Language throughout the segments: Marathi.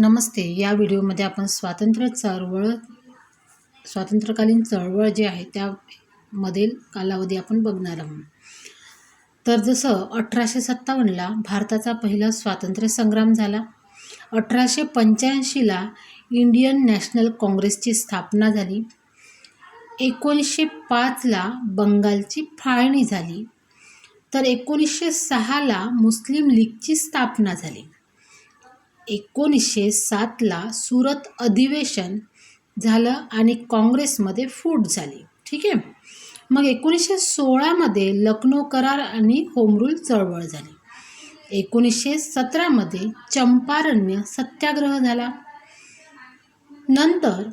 नमस्ते. या व्हिडिओमध्ये आपण स्वातंत्र्यकालीन चळवळ जी आहे त्यामधील कालावधी आपण बघणार आहोत. तर जसं 1857ला भारताचा पहिला स्वातंत्र्य संग्राम झाला. 1885ला इंडियन नॅशनल काँग्रेसची स्थापना झाली. 1905ला बंगालची फाळणी झाली. तर 1906ला मुस्लिम लीगची स्थापना झाली. 1907ला सुरत अधिवेशन झालं आणि काँग्रेसमध्ये फूट झाली. ठीक आहे. मग 1916मध्ये लखनौ करार आणि होम रूल चळवळ झाली. 1917मध्ये चंपारण्य सत्याग्रह झाला. नंतर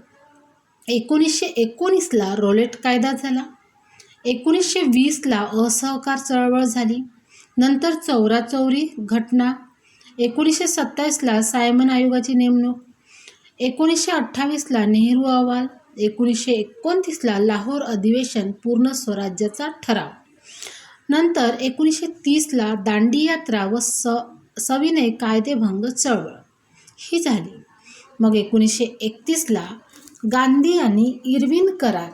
1919ला रॉलेट कायदा झाला. 1920ला असहकार चळवळ झाली. नंतर चौराचौरी घटना. 1927ला सायमन आयोगाची नेमणूक. 1928ला नेहरू अहवाल. 1929ला लाहोर अधिवेशन पूर्ण स्वराज्याचा ठराव. नंतर 1930ला दांडी यात्रा व सविनय कायदेभंग चळवळ ही झाली. मग 1931ला गांधी आणि इर्विन करार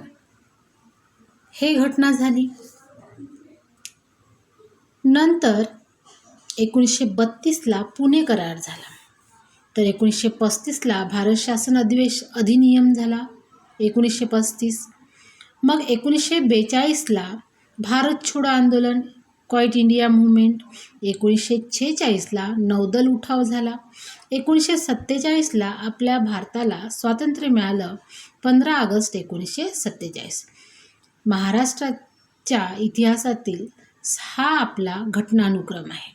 हे घटना झाली. नंतर 1932ला पुणे करार झाला. तर 1935ला भारत शासन अधिनियम झाला. 1935. मग 1942ला भारत छोडो आंदोलन, क्वाईट इंडिया मूव्हमेंट. 1946ला नौदल उठाव झाला. 1947ला आपल्या भारताला स्वातंत्र्य मिळालं 15 ऑगस्ट 1947. महाराष्ट्राच्या इतिहासातील हा आपला घटनानुक्रम आहे.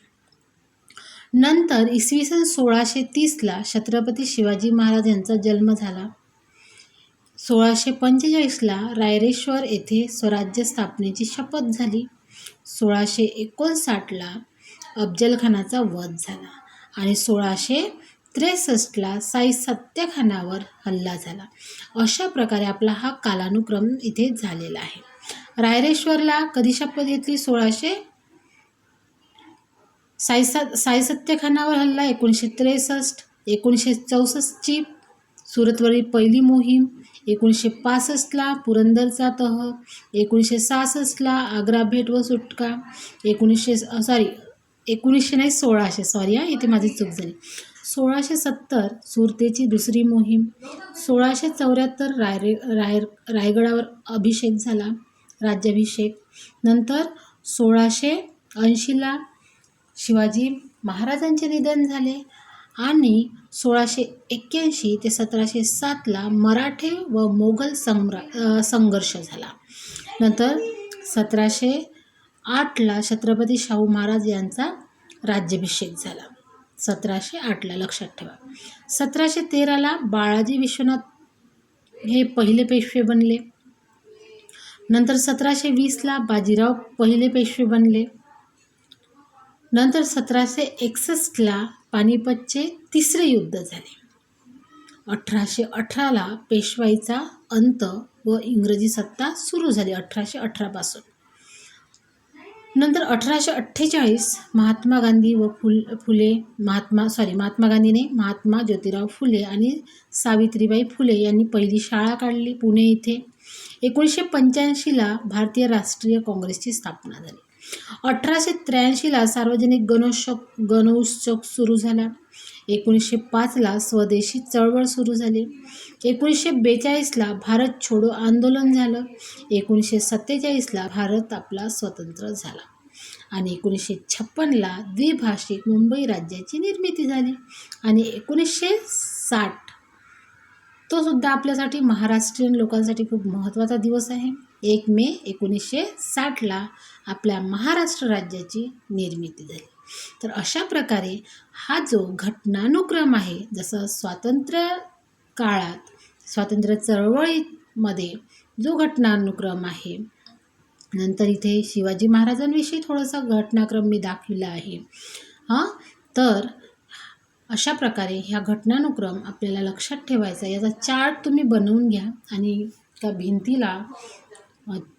नंतर इसवी सन 1630ला छत्रपती शिवाजी महाराज यांचा जन्म झाला. 1645ला रायरेश्वर येथे स्वराज्य स्थापनेची शपथ झाली. 1659ला अफजलखानाचा वध झाला आणि 1663ला साई सत्याखानावर हल्ला झाला. अशा प्रकारे आपला हा कालानुक्रम इथे झालेला आहे. रायरेश्वरला कधी शपथ घेतली? साई सत्याखानावर हल्ला 1963. 1964ची सुरतवरील पहिली मोहीम. 1965ला पुरंदरचा तह. 1966ला आग्रा भेट व सुटका. 1670 सुरतेची दुसरी मोहीम. 1674 रायगडावर अभिषेक झाला, राज्याभिषेक. नंतर 1680ला शिवाजी महाराजांचे निधन झाले आणि 1681 ते 1707ला मराठे व मोगल संघर्ष झाला. नंतर 1708ला छत्रपती शाहू महाराज यांचा राज्याभिषेक झाला. 1708ला लक्षात ठेवा. 1713ला बाळाजी विश्वनाथ हे पहिले पेशवे बनले. नंतर 1720ला बाजीराव पहिले पेशवे बनले. नंतर 1761ला पानिपतचे तिसरे युद्ध झाले. 1818ला पेशवाईचा अंत व इंग्रजी सत्ता सुरू झाली 1818 पासून. नंतर 1848 महात्मा ज्योतिराव फुले आणि सावित्रीबाई फुले यांनी पहिली शाळा काढली पुणे इथे. 1985ला भारतीय राष्ट्रीय काँग्रेसची स्थापना झाली. 1883ला सार्वजनिक गणेशोत्सव सुरू झाला. 1905ला स्वदेशी चळवळ सुरू झाली. 1942ला भारत छोडो आंदोलन झालं. 1947ला भारत आपला स्वतंत्र झाला आणि 1956ला द्विभाषिक मुंबई राज्याची निर्मिती झाली. आणि 1960 तो सुद्धा आपल्यासाठी महाराष्ट्रीयन लोकांसाठी खूप महत्त्वाचा दिवस आहे. 1 मे 1960ला आपल्या महाराष्ट्र राज्याची निर्मिती झाली. तर अशा प्रकारे हा जो घटनानुक्रम आहे, जसं स्वातंत्र्य काळात स्वातंत्र्य चळवळीमध्ये जो घटनानुक्रम आहे, नंतर इथे शिवाजी महाराजांविषयी थोडासा घटनाक्रम मी दाखविला आहे. तर अशा प्रकारे ह्या घटनानुक्रम आपल्याला लक्षात ठेवायचा. याचा चार्ट तुम्ही बनवून घ्या आणि त्या भिंतीला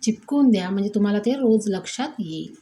चिपकवून द्या, म्हणजे तुम्हाला ते रोज लक्षात येईल.